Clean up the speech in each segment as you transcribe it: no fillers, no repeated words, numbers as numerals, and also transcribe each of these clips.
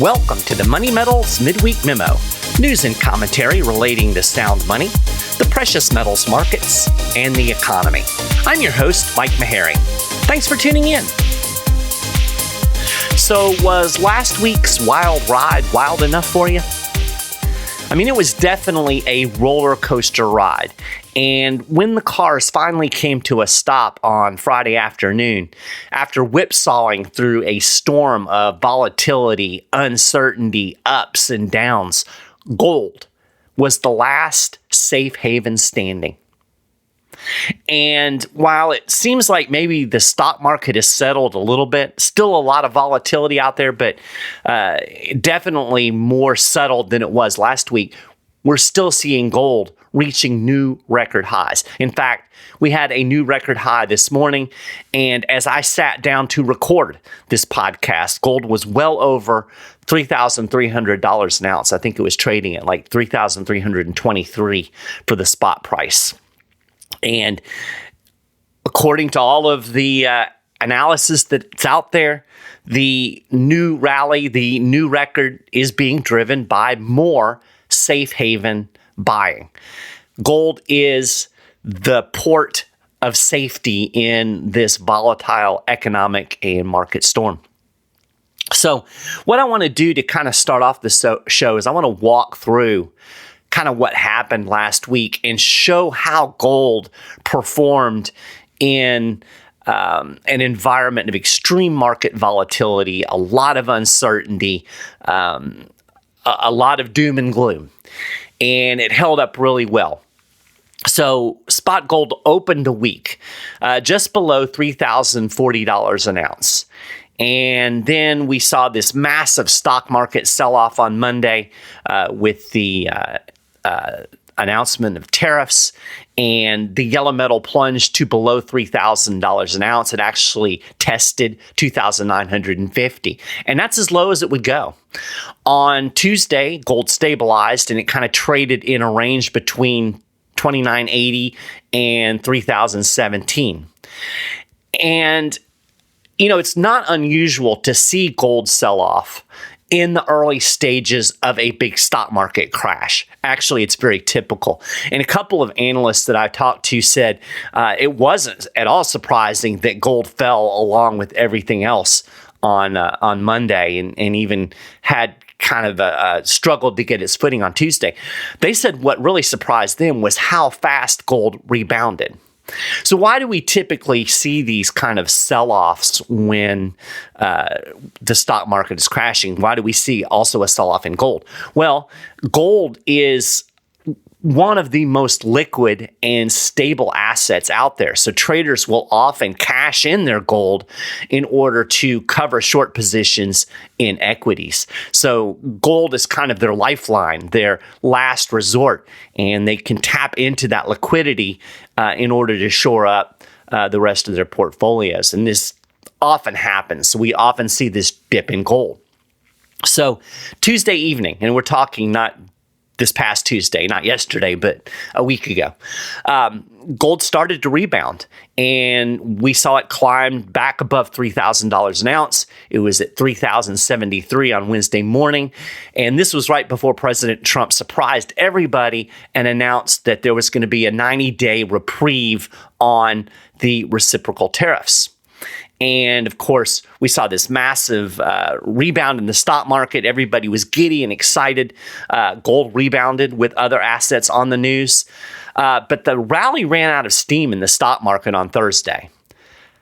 Welcome to the Money Metals Midweek Memo, news and commentary relating to sound money, the precious metals markets, and the economy. I'm your host, Mike Maharrey. Thanks for tuning in. So, was last week's wild ride wild enough for you? I mean, it was definitely a roller coaster ride. And when the cars finally came to a stop on Friday afternoon, after whipsawing through a storm of volatility, uncertainty, ups and downs, gold was the last safe haven standing. And while it seems like maybe the stock market has settled a little bit, still a lot of volatility out there, but definitely more settled than it was last week, we're still seeing gold reaching new record highs. In fact, we had a new record high this morning, and as I sat down to record this podcast, gold was well over $3,300 an ounce. I think it was trading at like $3,323 for the spot price. And according to all of the analysis that's out there, the new rally, the new record is being driven by more safe haven buying. Gold is the port of safety in this volatile economic and market storm. So what I want to do to kind of start off the show is I want to walk through kind of what happened last week and show how gold performed in an environment of extreme market volatility, a lot of uncertainty, a lot of doom and gloom. And it held up really well. So spot gold opened the week just below $3,040 an ounce. And then we saw this massive stock market sell-off on Monday with the announcement of tariffs, and the yellow metal plunged to below $3,000 an ounce. It actually tested $2,950, and that's as low as it would go. On Tuesday, gold stabilized, and it kind of traded in a range between $2,980 and $3,017. And, you know, it's not unusual to see gold sell off in the early stages of a big stock market crash. Actually, it's very typical. And a couple of analysts that I talked to said it wasn't at all surprising that gold fell along with everything else on Monday and even had kind of struggled to get its footing on Tuesday. They said what really surprised them was how fast gold rebounded. So why do we typically see these kind of sell-offs when the stock market is crashing? Why do we see also a sell-off in gold? Well, gold is one of the most liquid and stable assets out there. So traders will often cash in their gold in order to cover short positions in equities. So gold is kind of their lifeline, their last resort, and they can tap into that liquidity in order to shore up the rest of their portfolios. And this often happens. So we often see this dip in gold. So Tuesday evening, and we're talking not this past Tuesday, not yesterday, but a week ago, gold started to rebound, and we saw it climb back above $3,000 an ounce. It was at $3,073 on Wednesday morning, and this was right before President Trump surprised everybody and announced that there was going to be a 90-day reprieve on the reciprocal tariffs. And of course, we saw this massive rebound in the stock market. Everybody was giddy and excited. Gold rebounded with other assets on the news. But the rally ran out of steam in the stock market on Thursday.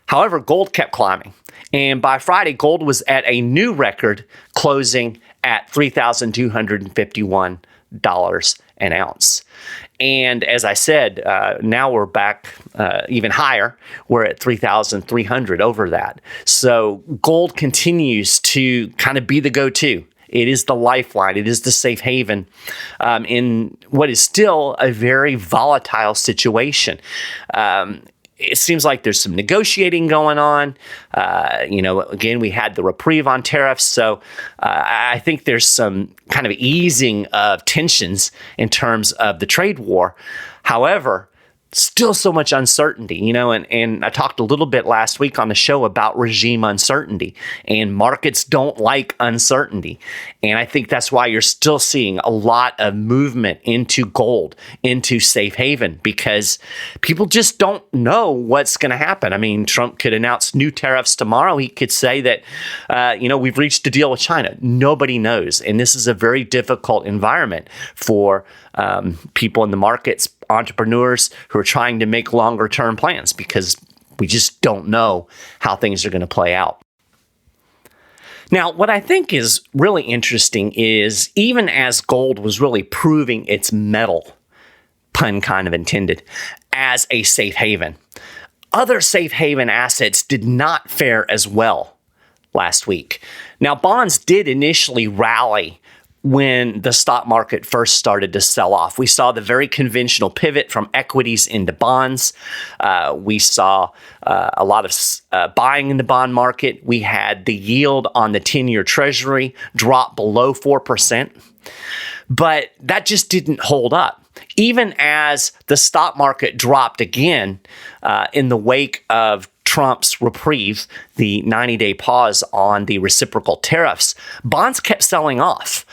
However, gold kept climbing. And by Friday, gold was at a new record, closing at $3,251 an ounce. And as I said, now we're back even higher. We're at 3,300 over that. So gold continues to kind of be the go-to. It is the lifeline. It is the safe haven in what is still a very volatile situation. It seems like there's some negotiating going on. Again, we had the reprieve on tariffs. So I think there's some kind of easing of tensions in terms of the trade war. However, Still so much uncertainty, and I talked a little bit last week on the show about regime uncertainty, and markets don't like uncertainty. And I think that's why you're still seeing a lot of movement into gold, into safe haven, because people just don't know what's going to happen. I mean, Trump could announce new tariffs tomorrow. He could say that, we've reached a deal with China. Nobody knows. And this is a very difficult environment for people in the markets, entrepreneurs who are trying to make longer term plans, because we just don't know how things are going to play out. Now, what I think is really interesting is even as gold was really proving its mettle, pun kind of intended, as a safe haven, other safe haven assets did not fare as well last week. Now, bonds did initially rally when the stock market first started to sell off. We saw the very conventional pivot from equities into bonds. We saw a lot of buying in the bond market. We had the yield on the 10-year Treasury drop below 4%. But that just didn't hold up. Even as the stock market dropped again in the wake of Trump's reprieve, the 90-day pause on the reciprocal tariffs, bonds kept selling off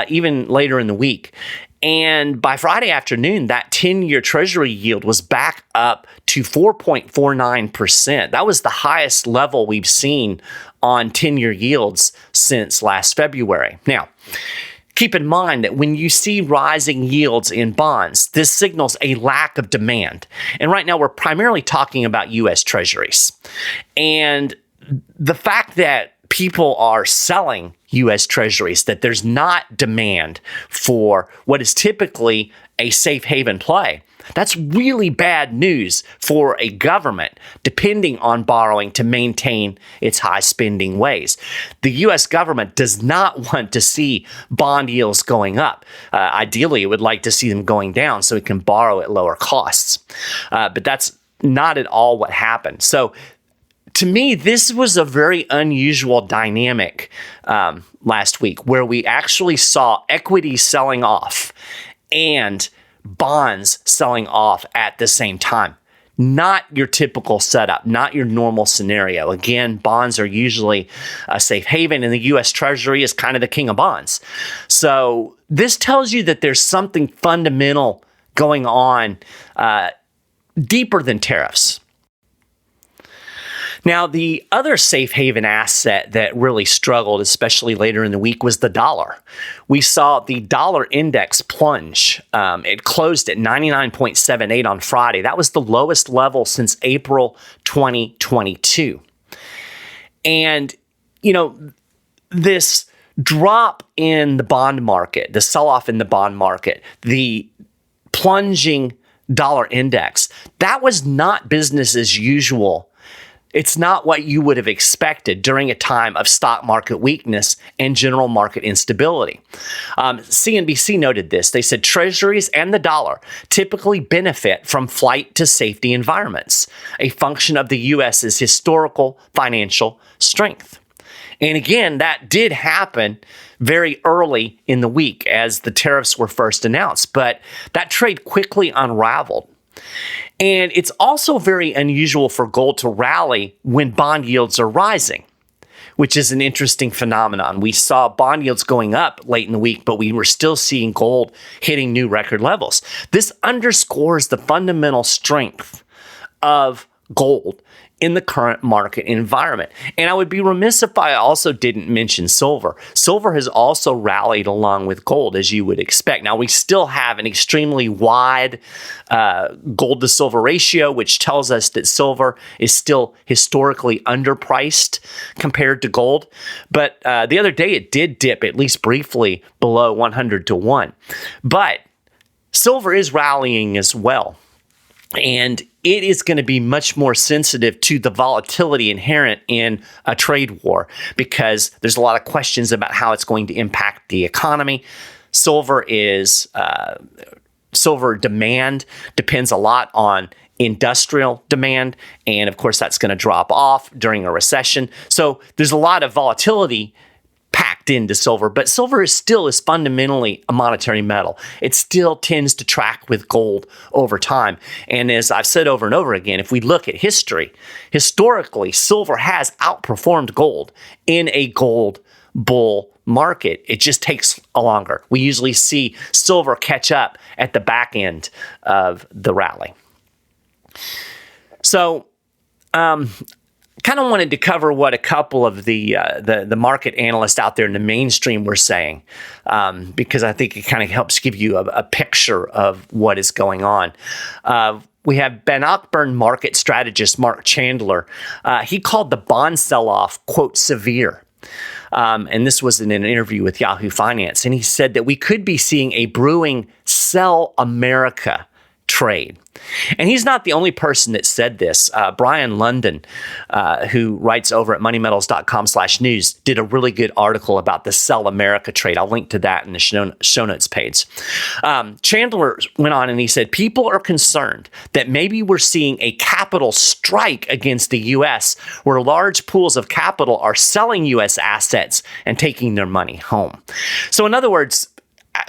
even later in the week. And by Friday afternoon, that 10-year Treasury yield was back up to 4.49%. That was the highest level we've seen on 10-year yields since last February. Now, keep in mind that when you see rising yields in bonds, this signals a lack of demand. And right now, we're primarily talking about U.S. Treasuries. And the fact that people are selling U.S. Treasuries, that there's not demand for what is typically a safe haven play, that's really bad news for a government depending on borrowing to maintain its high spending ways. The U.S. government does not want to see bond yields going up. Ideally, it would like to see them going down so it can borrow at lower costs. But that's not at all what happened. So to me, this was a very unusual dynamic last week where we actually saw equities selling off and bonds selling off at the same time. Not your typical setup, not your normal scenario. Again, bonds are usually a safe haven, and the U.S. Treasury is kind of the king of bonds. So this tells you that there's something fundamental going on deeper than tariffs. Now, the other safe haven asset that really struggled, especially later in the week, was the dollar. We saw the dollar index plunge. It closed at 99.78 on Friday. That was the lowest level since April 2022. And, this drop in the bond market, the sell-off in the bond market, the plunging dollar index, that was not business as usual. It's not what you would have expected during a time of stock market weakness and general market instability. CNBC noted this. They said Treasuries and the dollar typically benefit from flight to safety environments, a function of the U.S.'s historical financial strength. And again, that did happen very early in the week as the tariffs were first announced, but that trade quickly unraveled. And it's also very unusual for gold to rally when bond yields are rising, which is an interesting phenomenon. We saw bond yields going up late in the week, but we were still seeing gold hitting new record levels. This underscores the fundamental strength of gold in the current market environment. And I would be remiss if I also didn't mention silver. Silver has also rallied along with gold, as you would expect. Now, we still have an extremely wide gold to silver ratio, which tells us that silver is still historically underpriced compared to gold. But the other day, it did dip, at least briefly, below 100 to 1. But silver is rallying as well. And it is going to be much more sensitive to the volatility inherent in a trade war because there's a lot of questions about how it's going to impact the economy. Silver demand depends a lot on industrial demand, and of course that's going to drop off during a recession. So there's a lot of volatility packed backed into silver, but silver is fundamentally a monetary metal. It still tends to track with gold over time. And as I've said over and over again, if we look at history, historically, silver has outperformed gold in a gold bull market. It just takes longer. We usually see silver catch up at the back end of the rally. So, kind of wanted to cover what a couple of the market analysts out there in the mainstream were saying, because I think it kind of helps give you a picture of what is going on. We have Bannockburn market strategist Mark Chandler. He called the bond sell-off, quote, severe. And this was in an interview with Yahoo Finance. And he said that we could be seeing a brewing sell America trade. And he's not the only person that said this. Brian London, who writes over at moneymetals.com/news, did a really good article about the Sell America trade. I'll link to that in the show notes page. Chandler went on and he said, people are concerned that maybe we're seeing a capital strike against the U.S. where large pools of capital are selling U.S. assets and taking their money home. So in other words,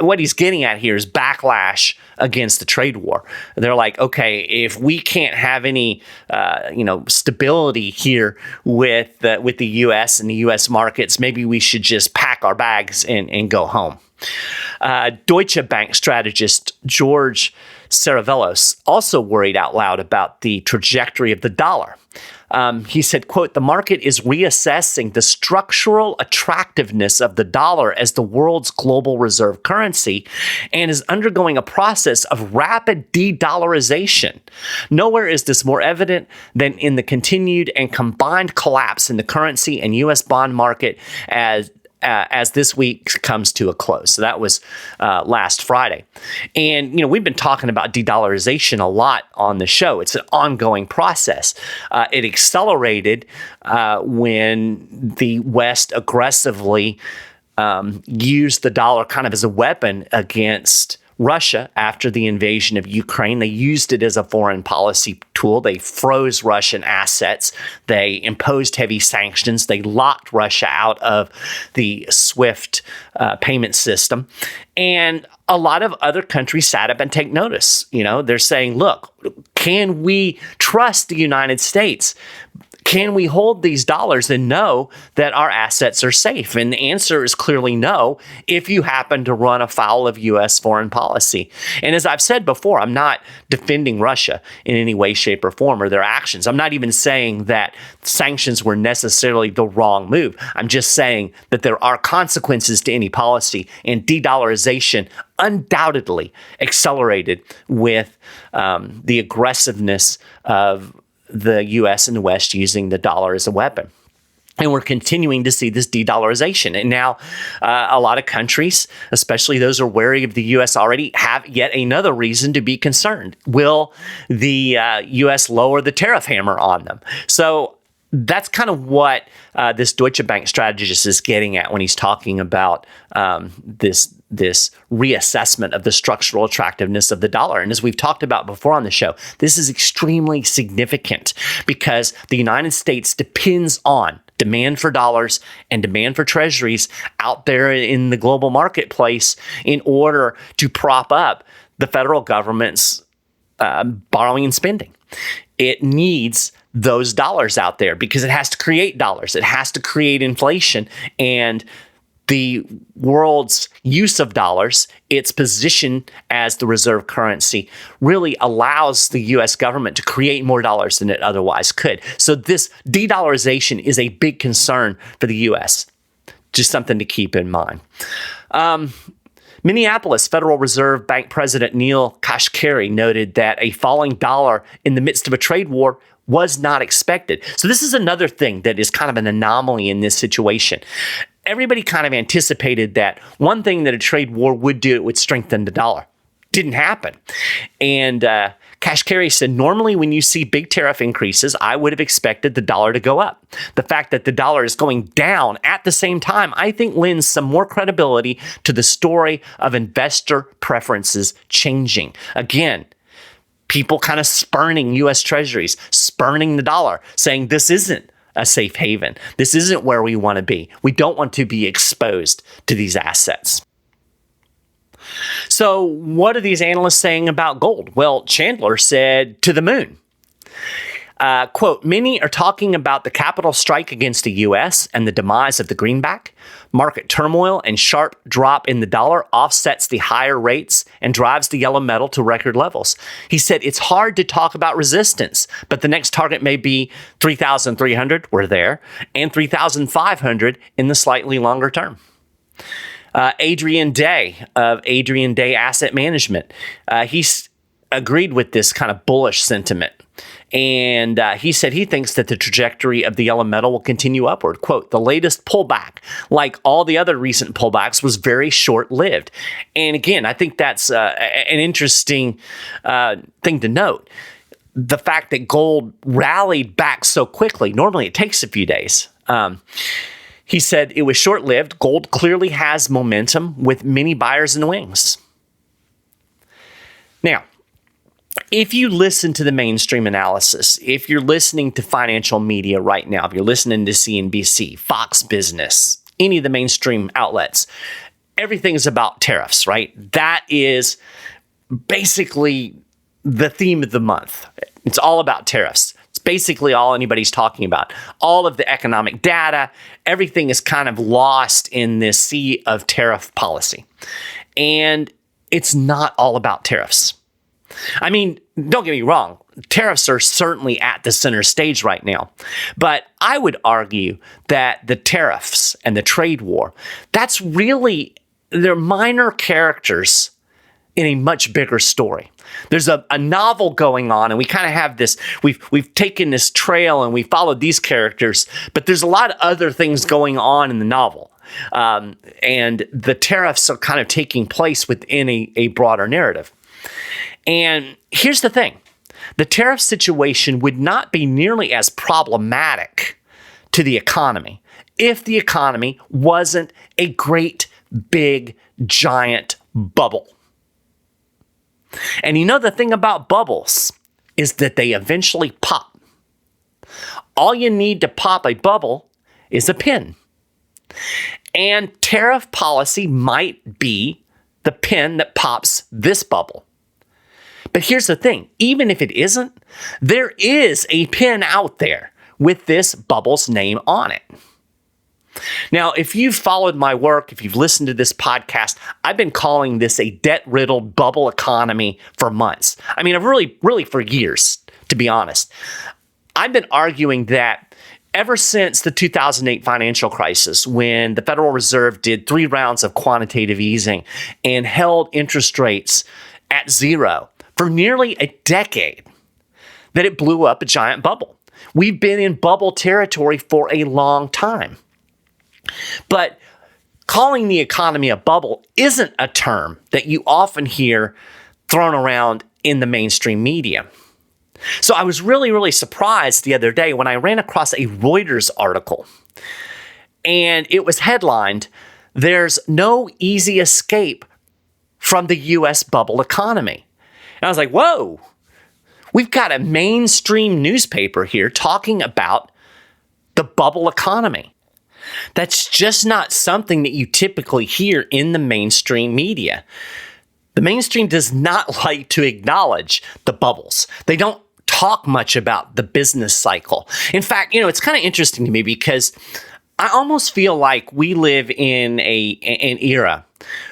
what he's getting at here is backlash against the trade war. They're like, okay, if we can't have any, stability here with the U.S. and the U.S. markets, maybe we should just pack our bags and go home. Deutsche Bank strategist George Saravelos also worried out loud about the trajectory of the dollar. He said, quote, the market is reassessing the structural attractiveness of the dollar as the world's global reserve currency and is undergoing a process of rapid de-dollarization. Nowhere is this more evident than in the continued and combined collapse in the currency and U.S. bond market as this week comes to a close. So that was last Friday. And, we've been talking about de-dollarization a lot on the show. It's an ongoing process. It accelerated when the West aggressively used the dollar kind of as a weapon against Russia after the invasion of Ukraine. They used it as a foreign policy tool. They froze Russian assets. They imposed heavy sanctions. They locked Russia out of the SWIFT payment system. And a lot of other countries sat up and take notice. They're saying, look, can we trust the United States? Can we hold these dollars and know that our assets are safe? And the answer is clearly no if you happen to run afoul of U.S. foreign policy. And as I've said before, I'm not defending Russia in any way, shape, or form or their actions. I'm not even saying that sanctions were necessarily the wrong move. I'm just saying that there are consequences to any policy, and de-dollarization undoubtedly accelerated with the aggressiveness of the U.S. and the West using the dollar as a weapon. And we're continuing to see this de-dollarization. And now a lot of countries, especially those who are wary of the U.S. already, have yet another reason to be concerned. Will the U.S. lower the tariff hammer on them? So that's kind of what this Deutsche Bank strategist is getting at when he's talking about this reassessment of the structural attractiveness of the dollar. And as we've talked about before on the show, this is extremely significant because the United States depends on demand for dollars and demand for treasuries out there in the global marketplace in order to prop up the federal government's borrowing and spending. It needs those dollars out there because it has to create dollars. It has to create inflation. And the world's use of dollars, its position as the reserve currency, really allows the U.S. government to create more dollars than it otherwise could. So this de-dollarization is a big concern for the U.S. Just something to keep in mind. Minneapolis Federal Reserve Bank President Neil Kashkari noted that a falling dollar in the midst of a trade war was not expected. So this is another thing that is kind of an anomaly in this situation. Everybody kind of anticipated that one thing that a trade war would do, it would strengthen the dollar. Didn't happen. And Kashkari said, normally when you see big tariff increases, I would have expected the dollar to go up. The fact that the dollar is going down at the same time, I think lends some more credibility to the story of investor preferences changing. Again, people kind of spurning U.S. Treasuries, spurning the dollar, saying this isn't a safe haven. This isn't where we want to be. We don't want to be exposed to these assets. So what are these analysts saying about gold? Well, Chandler said to the moon. Quote, many are talking about the capital strike against the U.S. and the demise of the greenback. Market turmoil and sharp drop in the dollar offsets the higher rates and drives the yellow metal to record levels. He said it's hard to talk about resistance, but the next target may be 3,300, we're there, and 3,500 in the slightly longer term. Adrian Day of Adrian Day Asset Management, he's agreed with this kind of bullish sentiment. And he said he thinks that the trajectory of the yellow metal will continue upward. Quote, the latest pullback, like all the other recent pullbacks, was very short-lived. And again, I think that's an interesting thing to note. The fact that gold rallied back so quickly, normally it takes a few days. He said it was short-lived. Gold clearly has momentum with many buyers in the wings. Now, if you listen to the mainstream analysis, if you're listening to financial media right now, if you're listening to CNBC, Fox Business, any of the mainstream outlets, everything is about tariffs, right? That is basically the theme of the month. It's all about tariffs. It's basically all anybody's talking about. All of the economic data, everything is kind of lost in this sea of tariff policy. And it's not all about tariffs. I mean, don't get me wrong, tariffs are certainly at the center stage right now. But I would argue that the tariffs and the trade war, they're minor characters in a much bigger story. There's a novel going on, and we kind of have this, we've taken this trail and we followed these characters, but there's a lot of other things going on in the novel. And the tariffs are kind of taking place within a broader narrative. And here's the thing. The tariff situation would not be nearly as problematic to the economy if the economy wasn't a great, big, giant bubble. And you know the thing about bubbles is that they eventually pop. All you need to pop a bubble is a pin. And tariff policy might be the pin that pops this bubble. But here's the thing, even if it isn't, there is a pin out there with this bubble's name on it. Now, if you've followed my work, if you've listened to this podcast, I've been calling this a debt-riddled bubble economy for months. I mean, really for years, to be honest. I've been arguing that ever since the 2008 financial crisis, when the Federal Reserve did 3 rounds of quantitative easing and held interest rates at zero, for nearly a decade, that it blew up a giant bubble. We've been in bubble territory for a long time. But calling the economy a bubble isn't a term that you often hear thrown around in the mainstream media. So I was really surprised the other day when I ran across a Reuters article, and it was headlined, "There's no easy escape from the U.S. bubble economy." And I was like, whoa, we've got a mainstream newspaper here talking about the bubble economy. That's just not something that you typically hear in the mainstream media. The mainstream does not like to acknowledge the bubbles. They don't talk much about the business cycle. In fact, it's kind of interesting to me because I almost feel like we live in an era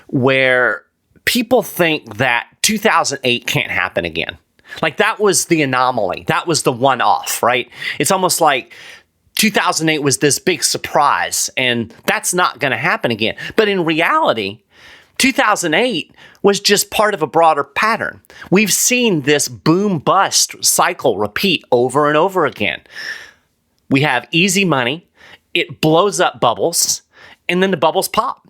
where people think that 2008 can't happen again. Like that was the anomaly. That was the one-off, right? It's almost like 2008 was this big surprise, and that's not going to happen again. But in reality, 2008 was just part of a broader pattern. We've seen this boom-bust cycle repeat over and over again. We have easy money, it blows up bubbles, and then the bubbles pop.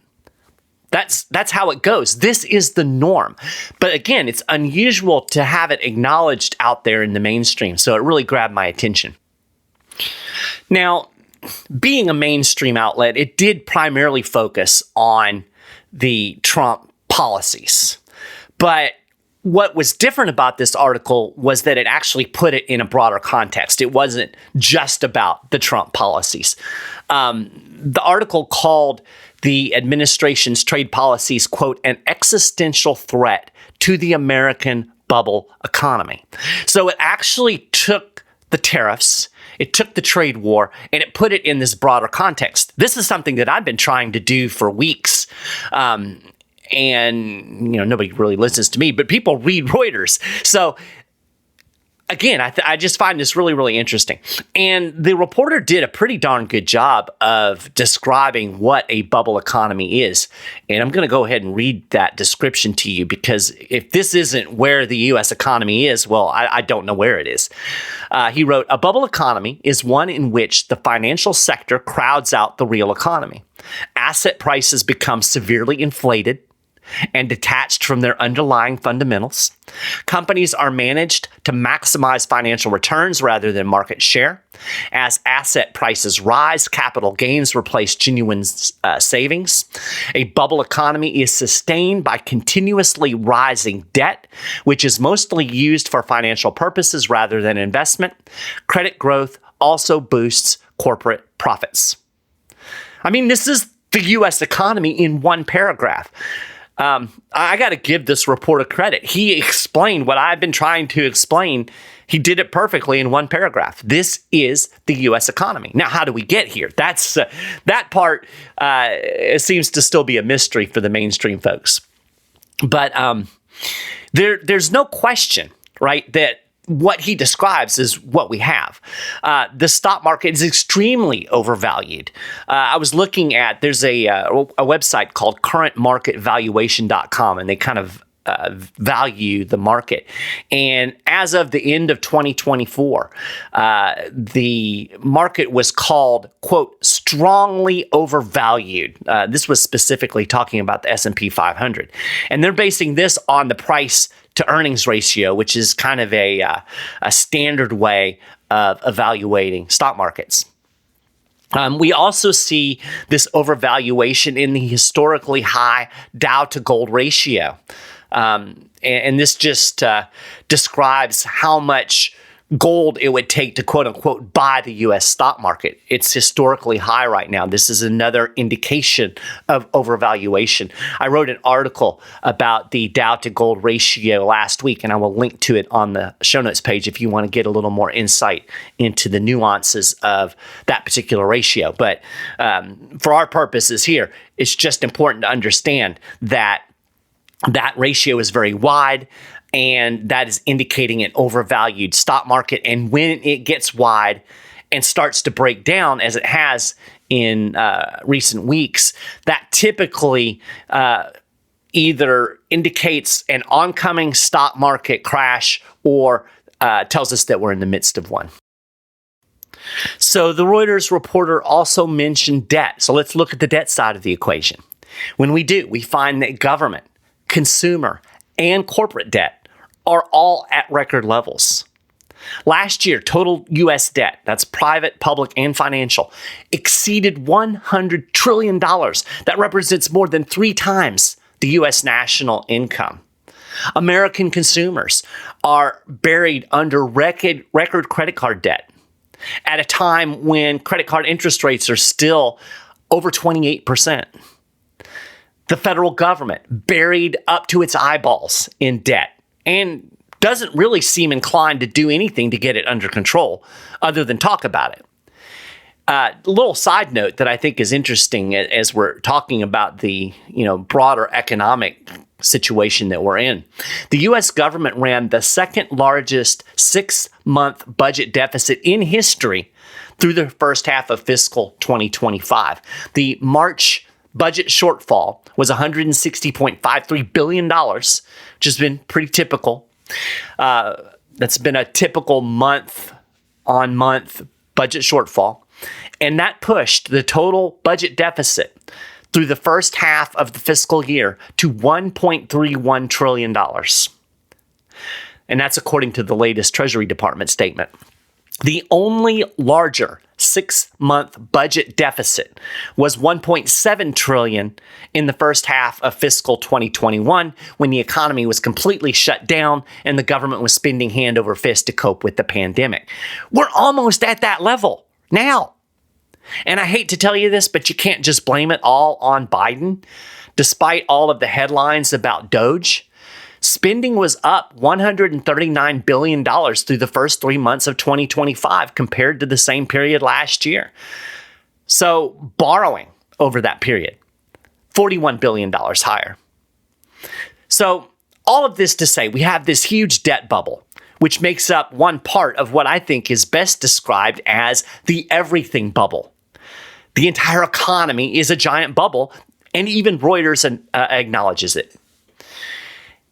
That's how it goes. This is the norm. But again, it's unusual to have it acknowledged out there in the mainstream, so it really grabbed my attention. Now, being a mainstream outlet, it did primarily focus on the Trump policies. But what was different about this article was that it actually put it in a broader context. It wasn't just about the Trump policies. The article called the administration's trade policies, quote, an existential threat to the American bubble economy. So it actually took the tariffs, it took the trade war, and it put it in this broader context. This is something that I've been trying to do for weeks. And, nobody really listens to me, but people read Reuters. So again, I just find this really, really interesting. And the reporter did a pretty darn good job of describing what a bubble economy is. And I'm going to go ahead and read that description to you, because if this isn't where the U.S. economy is, well, I don't know where it is. He wrote, a bubble economy is one in which the financial sector crowds out the real economy. Asset prices become severely inflated and detached from their underlying fundamentals. Companies are managed to maximize financial returns rather than market share. As asset prices rise, capital gains replace genuine savings. A bubble economy is sustained by continuously rising debt, which is mostly used for financial purposes rather than investment. Credit growth also boosts corporate profits. I mean, this is the U.S. economy in one paragraph. I got to give this reporter credit. He explained what I've been trying to explain. He did it perfectly in one paragraph. This is the U.S. economy. Now, how do we get here? That's that part seems to still be a mystery for the mainstream folks. But there's no question, right, that what he describes is what we have. The stock market is extremely overvalued. I was looking at, there's a website called currentmarketvaluation.com, and they kind of value the market. And as of the end of 2024, the market was called, quote, strongly overvalued. This was specifically talking about the S&P 500. And they're basing this on the price to earnings ratio, which is kind of a standard way of evaluating stock markets. We also see this overvaluation in the historically high Dow to gold ratio. And this just describes how much gold it would take to, quote unquote, buy the U.S. stock market. It's historically high right now. This is another indication of overvaluation. I wrote an article about the Dow to gold ratio last week, and I will link to it on the show notes page if you want to get a little more insight into the nuances of that particular ratio. But for our purposes here, it's just important to understand that that ratio is very wide, and that is indicating an overvalued stock market. And when it gets wide and starts to break down, as it has in recent weeks, that typically either indicates an oncoming stock market crash or tells us that we're in the midst of one. So the Reuters reporter also mentioned debt. So let's look at the debt side of the equation. When we do, we find that government, consumer, and corporate debt are all at record levels. Last year, total U.S. debt, that's private, public, and financial, exceeded $100 trillion. That represents more than 3 times the U.S. national income. American consumers are buried under record credit card debt at a time when credit card interest rates are still over 28%. The federal government buried up to its eyeballs in debt and doesn't really seem inclined to do anything to get it under control other than talk about it. A little side note that I think is interesting as we're talking about the broader economic situation that we're in. The U.S. government ran the second largest 6-month budget deficit in history through the first half of fiscal 2025. The March budget shortfall was $160.53 billion, which has been pretty typical. That's been a typical month-on-month budget shortfall. And that pushed the total budget deficit through the first half of the fiscal year to $1.31 trillion. And that's according to the latest Treasury Department statement. The only larger 6-month budget deficit was $1.7 trillion in the first half of fiscal 2021, when the economy was completely shut down and the government was spending hand over fist to cope with the pandemic. We're almost at that level now. And I hate to tell you this, but you can't just blame it all on Biden. Despite all of the headlines about Doge, spending was up $139 billion through the first 3 months of 2025 compared to the same period last year. So borrowing over that period, $41 billion higher. So all of this to say, we have this huge debt bubble, which makes up one part of what I think is best described as the everything bubble. The entire economy is a giant bubble, and even Reuters acknowledges it.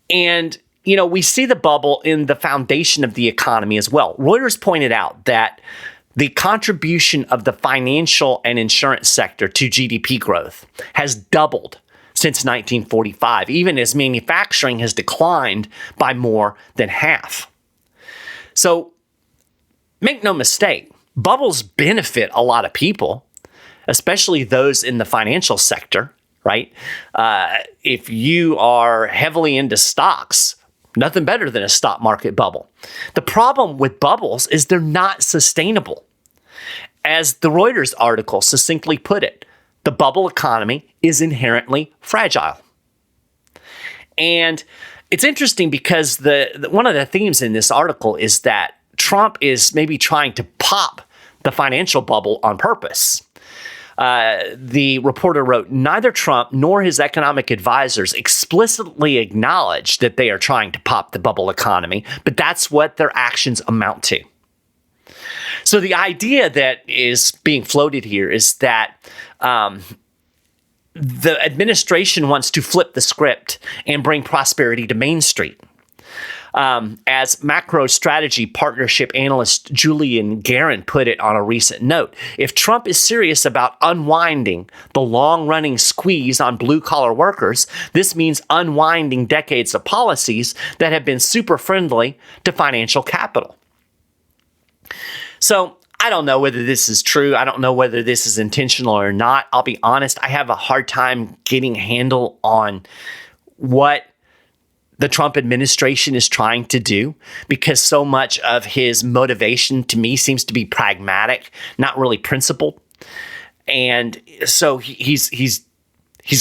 And, we see the bubble in the foundation of the economy as well. Reuters pointed out that the contribution of the financial and insurance sector to GDP growth has doubled since 1945, even as manufacturing has declined by more than half. So make no mistake, bubbles benefit a lot of people, especially those in the financial sector, right? If you are heavily into stocks, nothing better than a stock market bubble. The problem with bubbles is they're not sustainable. As the Reuters article succinctly put it, the bubble economy is inherently fragile. And it's interesting because one of the themes in this article is that Trump is maybe trying to pop the financial bubble on purpose. The reporter wrote, neither Trump nor his economic advisors explicitly acknowledge that they are trying to pop the bubble economy, but that's what their actions amount to. So the idea that is being floated here is that the administration wants to flip the script and bring prosperity to Main Street. As macro strategy partnership analyst Julian Guerin put it on a recent note, if Trump is serious about unwinding the long-running squeeze on blue-collar workers, this means unwinding decades of policies that have been super friendly to financial capital. So I don't know whether this is true. I don't know whether this is intentional or not. I'll be honest, I have a hard time getting a handle on what the Trump administration is trying to do, because so much of his motivation to me seems to be pragmatic, not really principled. And so he's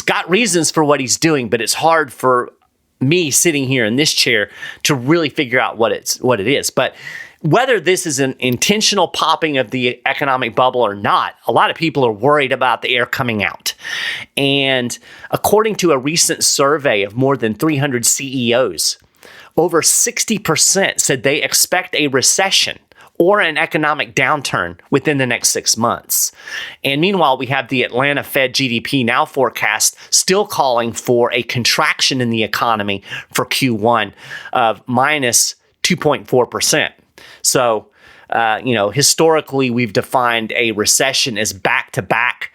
got reasons for what he's doing, but it's hard for me sitting here in this chair to really figure out what it is. But whether this is an intentional popping of the economic bubble or not, a lot of people are worried about the air coming out. And according to a recent survey of more than 300 CEOs, over 60% said they expect a recession or an economic downturn within the next 6 months. And meanwhile, we have the Atlanta Fed GDP Now forecast still calling for a contraction in the economy for Q1 of minus 2.4%. So, historically, we've defined a recession as back-to-back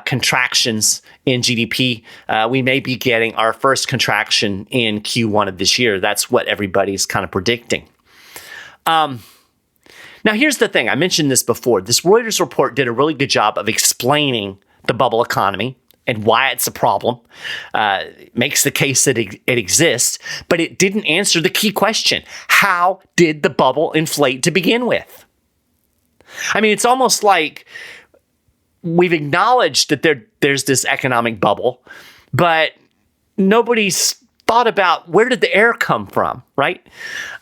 contractions in GDP. We may be getting our first contraction in Q1 of this year. That's what everybody's kind of predicting. Now, here's the thing. I mentioned this before. This Reuters report did a really good job of explaining the bubble economy and why it's a problem. It makes the case that it exists, but it didn't answer the key question. How did the bubble inflate to begin with? I mean, it's almost like we've acknowledged that there's this economic bubble, but nobody's thought about where did the air come from, right?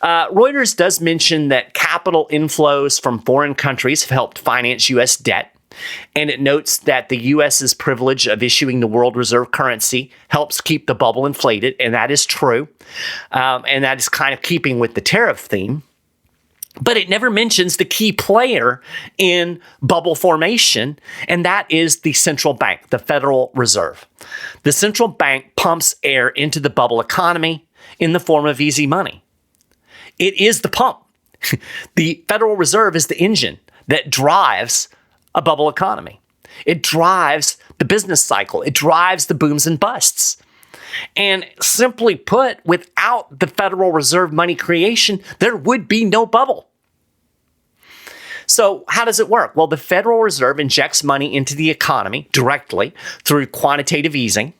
Reuters does mention that capital inflows from foreign countries have helped finance U.S. debt. And it notes that the U.S.'s privilege of issuing the world reserve currency helps keep the bubble inflated, and that is true. And that is kind of keeping with the tariff theme. But it never mentions the key player in bubble formation, and that is the central bank, the Federal Reserve. The central bank pumps air into the bubble economy in the form of easy money. It is the pump. The Federal Reserve is the engine that drives a bubble economy. It drives the business cycle. It drives the booms and busts. And simply put, without the Federal Reserve money creation, there would be no bubble. So how does it work? Well, the Federal Reserve injects money into the economy directly through quantitative easing.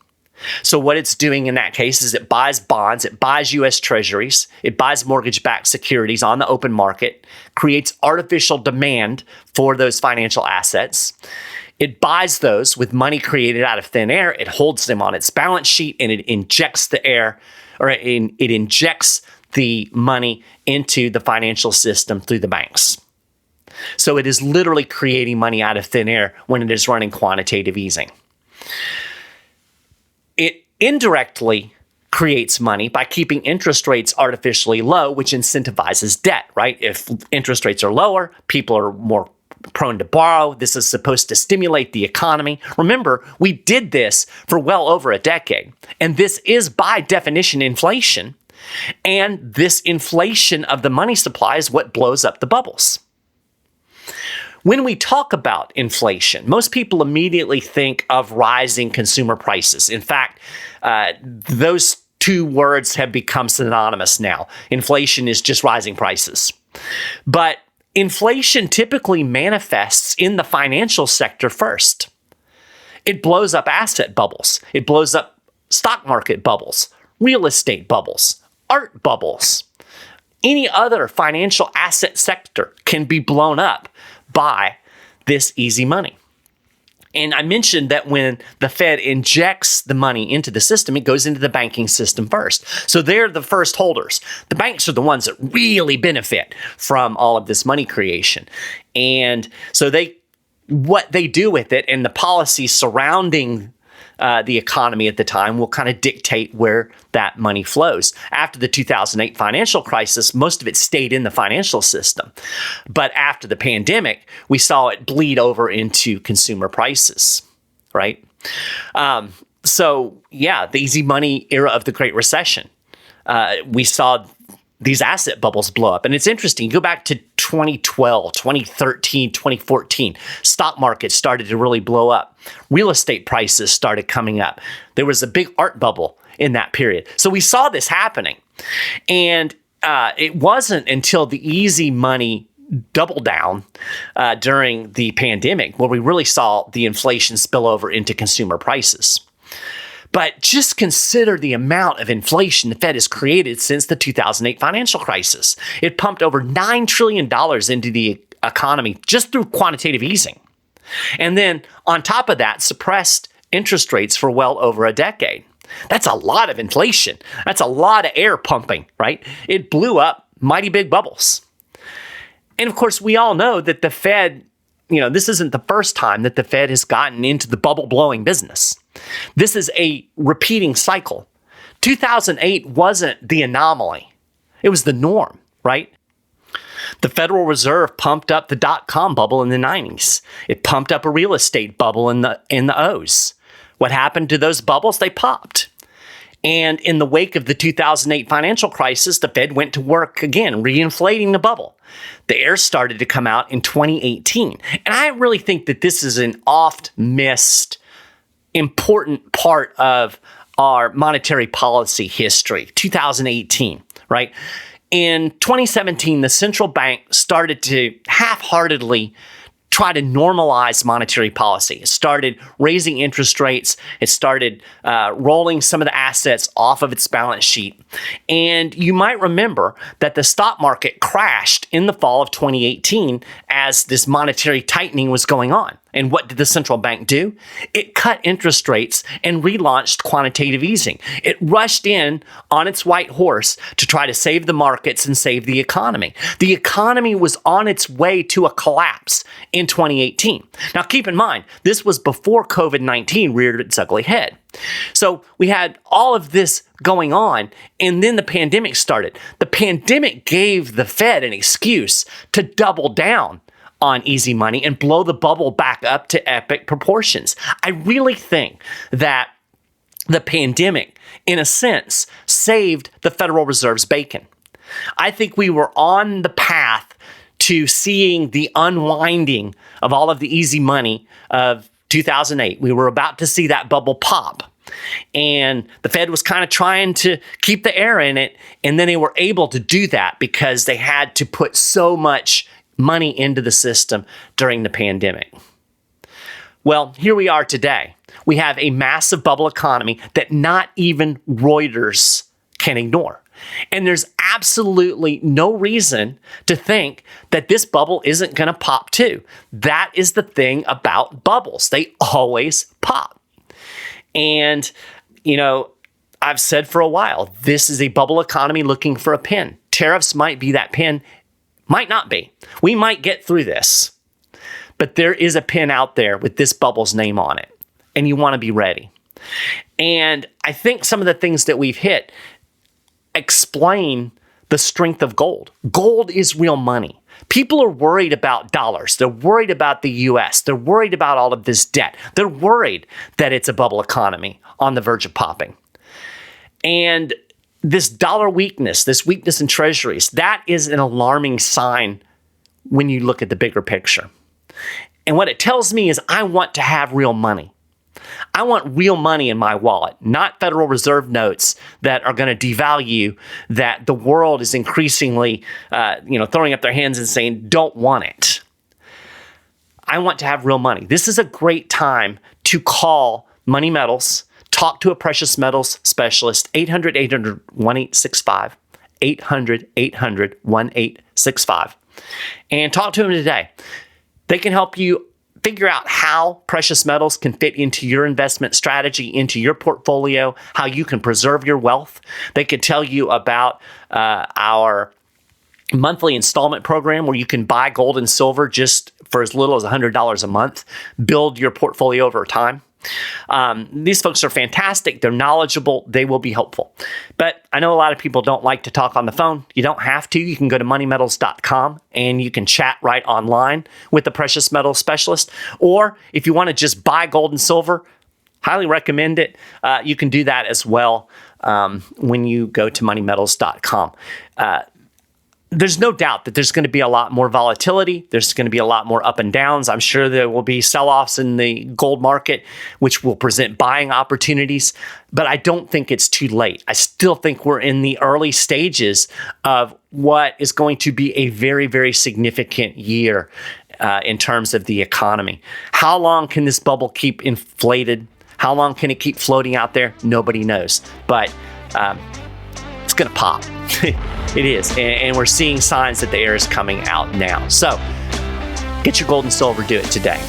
So what it's doing in that case is it buys bonds, it buys U.S. Treasuries, it buys mortgage-backed securities on the open market, creates artificial demand for those financial assets. It buys those with money created out of thin air. It holds them on its balance sheet, and it injects it injects the money into the financial system through the banks. So it is literally creating money out of thin air when it is running quantitative easing. It indirectly creates money by keeping interest rates artificially low, which incentivizes debt, right? If interest rates are lower, people are more prone to borrow. This is supposed to stimulate the economy. Remember, we did this for well over a decade, and this is by definition inflation. And this inflation of the money supply is what blows up the bubbles. When we talk about inflation, most people immediately think of rising consumer prices. In fact, those two words have become synonymous now. Inflation is just rising prices. But inflation typically manifests in the financial sector first. It blows up asset bubbles. It blows up stock market bubbles, real estate bubbles, art bubbles. Any other financial asset sector can be blown up by this easy money. And I mentioned that when the Fed injects the money into the system, it goes into the banking system first. So they're the first holders. The banks are the ones that really benefit from all of this money creation. And so what they do with it and the policy surrounding the economy at the time will kind of dictate where that money flows. After the 2008 financial crisis, most of it stayed in the financial system. But after the pandemic, we saw it bleed over into consumer prices, right? The easy money era of the Great Recession, we saw these asset bubbles blow up. And it's interesting. You go back to 2012, 2013, 2014, stock markets started to really blow up. Real estate prices started coming up. There was a big art bubble in that period. So we saw this happening. And it wasn't until the easy money doubled down during the pandemic where we really saw the inflation spill over into consumer prices. But just consider the amount of inflation the Fed has created since the 2008 financial crisis. It pumped over $9 trillion into the economy just through quantitative easing. And then on top of that, suppressed interest rates for well over a decade. That's a lot of inflation. That's a lot of air pumping, right? It blew up mighty big bubbles. And of course, we all know that the Fed, this isn't the first time that the Fed has gotten into the bubble blowing business. This is a repeating cycle. 2008 wasn't the anomaly. It was the norm, right? The Federal Reserve pumped up the dot-com bubble in the 90s. It pumped up a real estate bubble in the O's. What happened to those bubbles? They popped. And in the wake of the 2008 financial crisis, the Fed went to work again, reinflating the bubble. The air started to come out in 2018. And I really think that this is an oft-missed important part of our monetary policy history, 2018, right? In 2017, the central bank started to half-heartedly try to normalize monetary policy. It started raising interest rates. It started rolling some of the assets off of its balance sheet. And you might remember that the stock market crashed in the fall of 2018 as this monetary tightening was going on. And what did the central bank do? It cut interest rates and relaunched quantitative easing. It rushed in on its white horse to try to save the markets and save the economy. The economy was on its way to a collapse in 2018. Now, keep in mind, this was before COVID-19 reared its ugly head. So we had all of this going on, and then the pandemic started. The pandemic gave the Fed an excuse to double down on easy money and blow the bubble back up to epic proportions. I really think that the pandemic, in a sense, saved the Federal Reserve's bacon. I think we were on the path to seeing the unwinding of all of the easy money of 2008. We were about to see that bubble pop. And the Fed was kind of trying to keep the air in it. And then they were able to do that because they had to put so much money into the system during the pandemic. Well, here we are today. We have a massive bubble economy that not even Reuters can ignore. And there's absolutely no reason to think that this bubble isn't going to pop too. That is the thing about bubbles. They always pop. And, I've said for a while, this is a bubble economy looking for a pin. Tariffs might be that pin, might not be. We might get through this. But there is a pin out there with this bubble's name on it, and you want to be ready. And I think some of the things that we've hit explain the strength of gold. Gold is real money. People are worried about dollars. They're worried about the US. They're worried about all of this debt. They're worried that it's a bubble economy on the verge of popping. And this dollar weakness, this weakness in treasuries, that is an alarming sign when you look at the bigger picture. And what it tells me is I want to have real money. I want real money in my wallet, not Federal Reserve notes that are going to devalue, that the world is increasingly, throwing up their hands and saying, don't want it. I want to have real money. This is a great time to call Money Metals, talk to a precious metals specialist, 800-800-1865, 800-800-1865, and talk to them today. They can help you figure out how precious metals can fit into your investment strategy, into your portfolio, how you can preserve your wealth. They can tell you about our monthly installment program where you can buy gold and silver just for as little as $100 a month, build your portfolio over time. These folks are fantastic. They're knowledgeable. They will be helpful. But I know a lot of people don't like to talk on the phone. You don't have to. You can go to moneymetals.com and you can chat right online with the precious metals specialist. Or if you want to just buy gold and silver, highly recommend it. You can do that as well when you go to moneymetals.com. There's no doubt that there's going to be a lot more volatility. There's going to be a lot more up and downs. I'm sure there will be sell-offs in the gold market, which will present buying opportunities. But I don't think it's too late. I still think we're in the early stages of what is going to be a very, very significant year in terms of the economy. How long can this bubble keep inflated? How long can it keep floating out there? Nobody knows. But it's going to pop. It is. And we're seeing signs that the air is coming out now. So get your gold and silver. Do it today.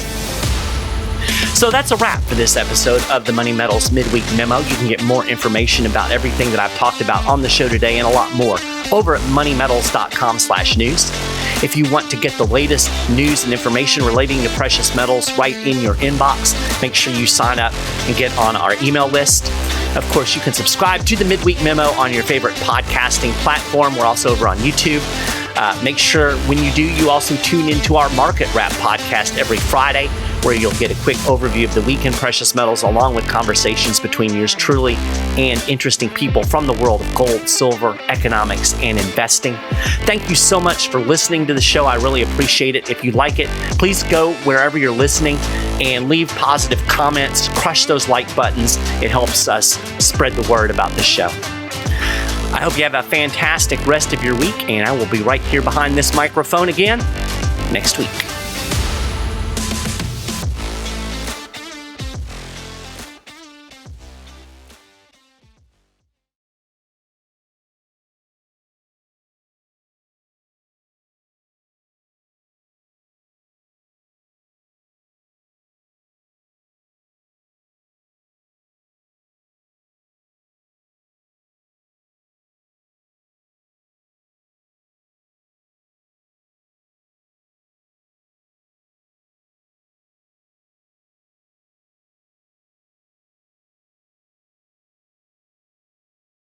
So that's a wrap for this episode of the Money Metals Midweek Memo. You can get more information about everything that I've talked about on the show today and a lot more over at moneymetals.com/news. If you want to get the latest news and information relating to precious metals right in your inbox, make sure you sign up and get on our email list. Of course, you can subscribe to the Midweek Memo on your favorite podcasting platform. We're also over on YouTube. Make sure when you do, you also tune into our Market Wrap podcast every Friday, where you'll get a quick overview of the week in precious metals, along with conversations between yours truly and interesting people from the world of gold, silver, economics, and investing. Thank you so much for listening to the show. I really appreciate it. If you like it, please go wherever you're listening and leave positive comments. Crush those like buttons. It helps us spread the word about the show. I hope you have a fantastic rest of your week, and I will be right here behind this microphone again next week.